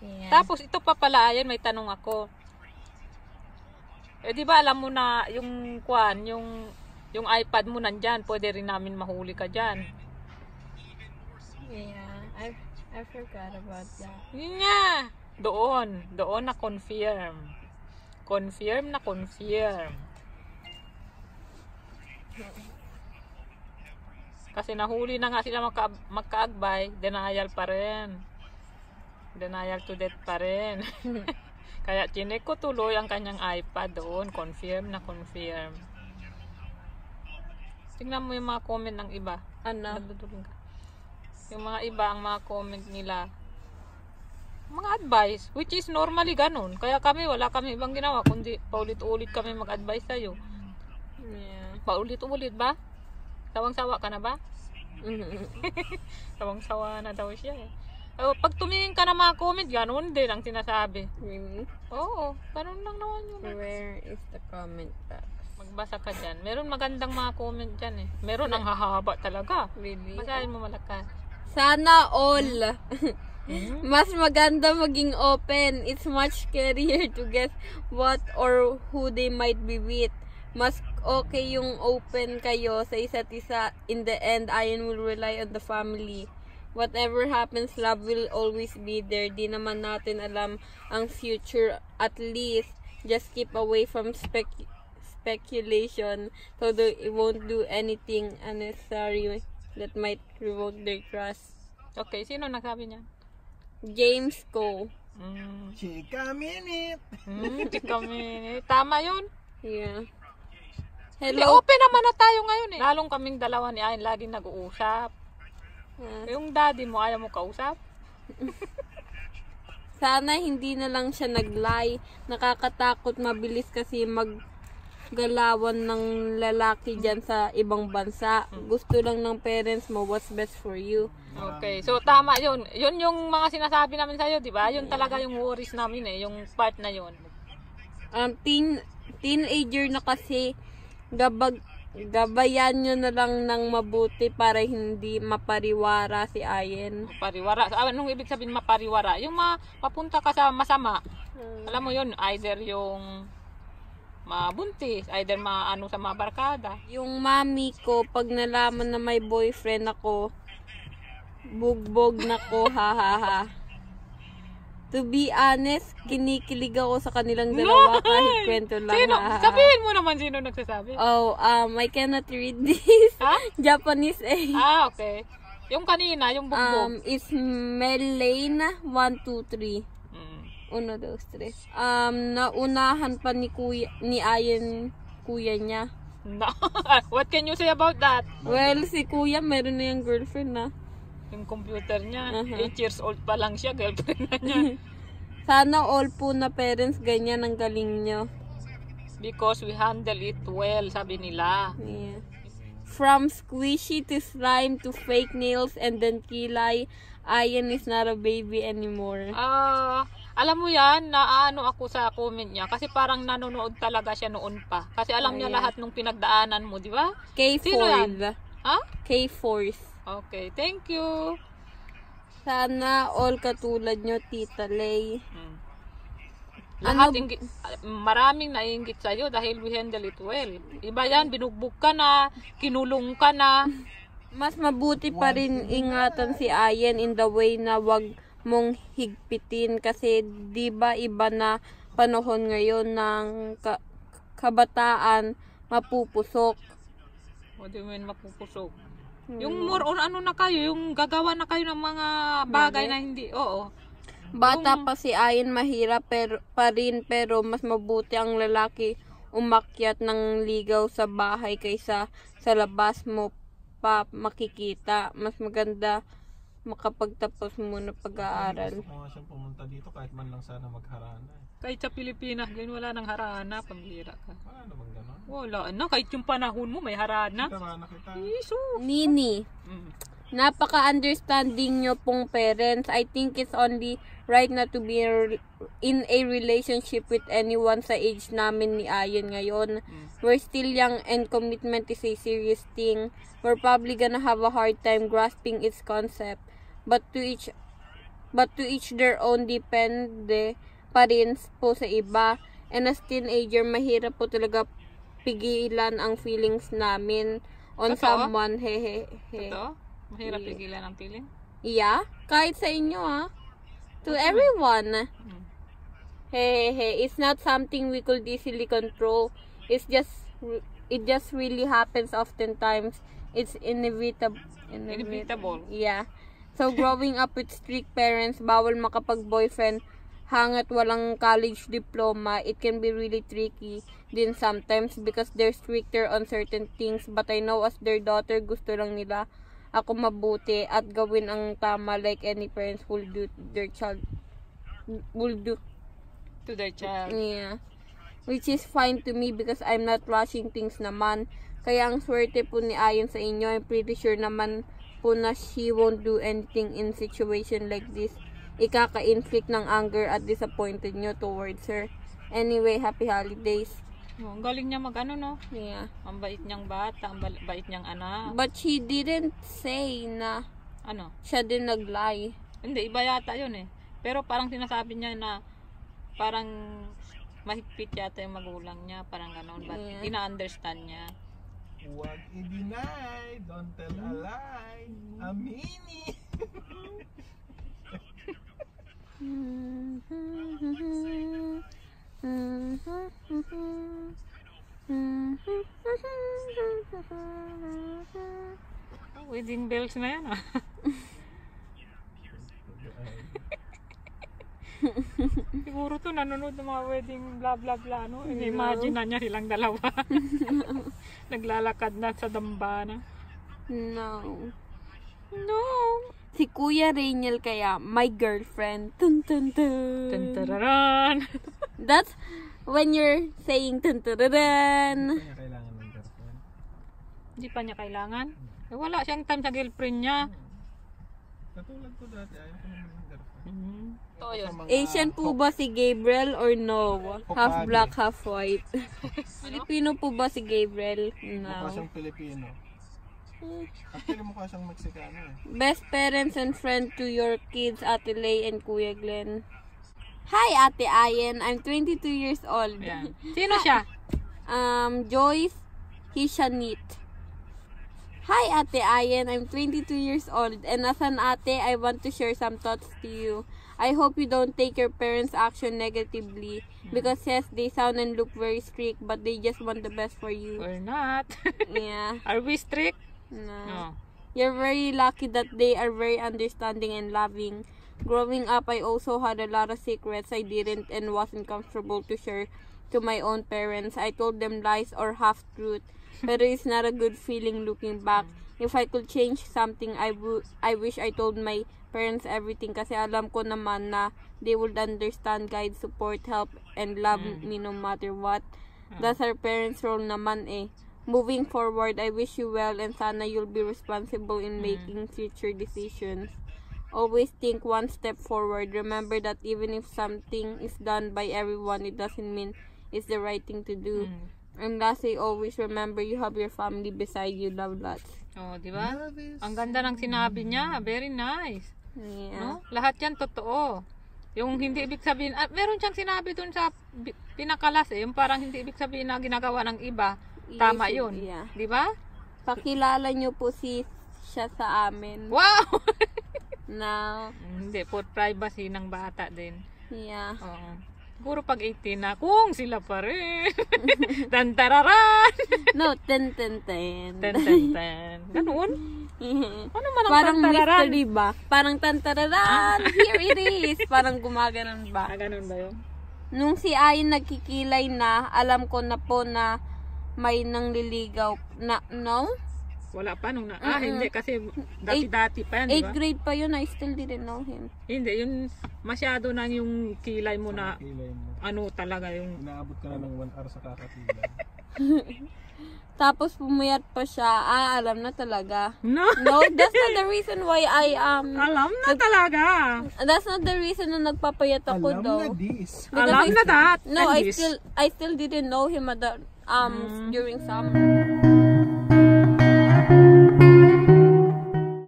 Yeah. Tapos ito pa pala, ayan, may tanong ako. Eh di ba alam mo na yung yung iPad mo nandyan, pwede rin namin mahuli ka dyan. Yeah, I forgot about that. Yun nga. Doon na confirm. Confirm na confirm. Kasi nahuli na nga sila magkaagbay, denial pa rin. Denial to death pa rin. Kaya chinek ko tuloy ang kanyang iPad doon. Confirm na confirm. Tingnan mo yung mga comment ng iba. Ano? Nagdudulong ka. Yung mga iba, ang mga comment nila. Mga advice, which is normally ganun. Kaya kami, wala kami ibang ginawa, kundi paulit-ulit kami mag-advise sa'yo. Yeah. Paulit-ulit ba? Sawang-sawa ka na ba? Sawang-sawa na daw siya eh. Pag tumingin ka na mga comment, ganun din ang sinasabi. Really? Oo, ganun lang naman yun. Where is the comment box? Magbasa ka dyan. Meron magandang mga comment dyan eh. Meron ang hahaba talaga. Really? Basahin mo malakas. Sana all. Mas maganda maging open. It's much scarier to guess what or who they might be with. Mas okay yung open kayo sa isa't isa. In the end, Ayan will rely on the family. Whatever happens, love will always be there. Di naman natin alam ang future. At least, just keep away from speculation. So it won't do anything unnecessary that might revoke their trust. Okay, sino nagsabi niya? James Ko. Chika minute. Chika minute. Tama yun. Yeah. Hindi, Hello. open naman na tayo ngayon eh. Lalong kaming dalawa ni Ayn laging nag-uusap. Yung daddy mo, ayaw mo kausap? Sana hindi na lang siya nag-lie. Nakakatakot mabilis kasi maggalawan ng lalaki dyan sa ibang bansa. Gusto lang ng parents mo what's best for you. Okay, so tama yun. Yun yung mga sinasabi namin sa'yo, di ba? Yun talaga yung worries namin eh, yung part na yun. Teenager na kasi, gabayan nyo na lang ng mabuti para hindi mapariwara si Ayen. Mapariwara. Anong ibig sabihin mapariwara? Yung mapunta ka sa masama. Alam mo yun, either yung mabuntis, either maano sa mga barkada. Yung mami ko, pag nalaman na may boyfriend ako, bugbog na ko, ha. To be honest, kinikilig ako sa kanilang dalawa kahit kwento lang. Sino? Ha. Sabihin mo naman sino nagsasabi. Oh, I cannot read this. Ha? Japanese eh. Okay. Yung kanina, yung bugbog. Is Melane 123. 1, 2, 3. Naunahan pa ni Ayen kuya niya. No. What can you say about that? Well, si kuya meron na yung girlfriend na. Yung computer niya, 8 years old pa lang siya, girlfriend na niya. Sana all po na parents ganyan ang galing nyo. Because we handle it well, sabi nila. Yeah. From squishy to slime to fake nails and then kilay, Ayen is not a baby anymore. Alam mo yan, naano ako sa comment niya kasi parang nanonood talaga siya noon pa. Kasi alam niya lahat ng pinagdaanan mo, di ba? Sino yan? Ha? K-Force. Okay, thank you. Sana all katulad nyo, Tita Lay. Lahat maraming naiinggit sa'yo dahil we handle it well. Iba yan, binugbog ka na, kinulong ka na. Mas mabuti pa rin ingatan si Ayen in the way na wag mong higpitin kasi di ba iba na panahon ngayon ng kabataan mapupusok. What do you mean mapupusok? Yung more on ano na kayo, yung gagawa na kayo ng mga bagay na hindi, oo. Bata pa si Ayen, mahirap pa rin pero mas mabuti ang lalaki umakyat ng ligaw sa bahay kaysa sa labas mo pa makikita. Mas maganda makapagtapos muna pag-aaral. Gusto ko nga siyang pumunta dito kahit man lang sana magharana. Kahit sa Pilipinas, ganyan wala nang harana, pambira ka. Wala naman gano'n. Wala na, kahit yung panahon mo may harana. Harana kita. Iso. Nini, napaka-understanding nyo pong parents. I think it's only right na to be in a relationship with anyone sa age namin ni Ayen ngayon. We're still young and commitment is a serious thing. We're probably gonna have a hard time grasping its concept. But to each But to each their own, depende pa rin po sa iba. And as teenager, mahirap po talaga pigilan ang feelings namin on Totoo? someone. Hehehe. Ito? Mahirap pigilan ang feeling? Yeah, kahit sa inyo to everyone. Hehehe. It's not something we could easily control. It just really happens oftentimes. It's inevitable. Inevitable. Yeah. So, growing up with strict parents, bawal makapag-boyfriend hanggat walang college diploma. It can be really tricky din sometimes because they're stricter on certain things. But I know as their daughter, gusto lang nila ako mabuti at gawin ang tama like any parents will do their child. To their child. Yeah. Which is fine to me because I'm not rushing things naman. Kaya ang swerte po ni Ayon sa inyo. I'm pretty sure naman po na she won't do anything in situation like this. Ikaka-inflict ng anger at disappointed nyo towards her. Anyway, happy holidays. Oh, ang galing niya mag-ano, no? Yeah. Ang bait niyang bata, ang bait niyang anak. But she didn't say na Ano? siya din nag-lie. Hindi, iba yata yun eh. Pero parang sinasabi niya na parang mahigpit yata yung magulang niya. Parang gano'n. But Yeah. ina-understand niya. Huwag i-deny, don't tell a lie. Amini. Wedding bells na yan ah. Siguro to nanonood ng mga wedding bla bla bla no. Imagine na niya silang dalawa. Naglalakad na sa dambana. No. No. Si Kuya Rainiel kaya, my girlfriend. Tun tun tun. Tantararan. That's when you're saying tun tun tun. Kanya kailangan ng girlfriend. Hindi pa niya kailangan. Eh, wala siyang time sa girlfriend niya. Katulad ko dati, ayaw ko naman ng girlfriend. Ito yun. Sa mga Asian po ba si Gabriel or no? Half Hokage. black, half white. Filipino po ba si Gabriel? Mukha No. siyang Pilipino. Actually, mukha siyang Mexicano eh. Best parents and friend to your kids, Ate Lay and Kuya Glenn. Hi, Ate Ayen. I'm 22 years old. Yan. Sino siya? Joyce Hishanit. Hi, Ate Ayen. I'm 22 years old. And as an ate, I want to share some thoughts to you. I hope you don't take your parents' action negatively. Because yes, they sound and look very strict, but they just want the best for you. Or not. Yeah. Are we strict? No. No. You're very lucky that they are very understanding and loving. Growing up, I also had a lot of secrets I didn't and wasn't comfortable to share to my own parents. I told them lies or half-truth. Pero it's not a good feeling looking back. If I could change something, I wish I told my parents everything kasi alam ko naman na they would understand, guide, support, help, and love me no matter what. That's our parents' role naman eh. Moving forward, I wish you well and sana you'll be responsible in making future decisions. Always think one step forward. Remember that even if something is done by everyone, it doesn't mean it's the right thing to do. And lastly, always remember you have your family beside you. Love lots. Oh, di ba? Ang ganda ng sinabi niya. Very nice. Yeah. No? Lahat yan totoo. Yung hindi ibig sabihin, meron siyang sinabi dun sa pinakalas eh, yung parang hindi ibig sabihin na ginagawa ng iba. Tama yun. Yeah. Di ba? Pakilala niyo po siya sa amin. Wow! Now, Hindi, for privacy ng bata din. yeah. Oo. Siguro pag 18 na, kung sila pa rin. Tantararan! No, ten. Ganun? Ano man ang Parang tantararan? mystery ba? Parang tantararan. Here it is. Parang gumaganon ba? Ganun ba yun? Nung si Ayin nagkikilay na, alam ko na po na may nangliligaw na, no? Wala pa nung hindi kasi dati-dati pa yan, di 8th ba? grade pa yun, I still didn't know him. Hindi, yun masyado na yung kilay mo na Kilay mo. ano talaga yung Inaabot ka na ng 1 hour sa kakatila. Tapos pumuyat pa siya, alam na talaga. no, No, that's not the reason why I alam na talaga. that's not the reason na nagpapayat ako Alam though. na this. Because Alam na that. No, and I this. still didn't know him at the during summer.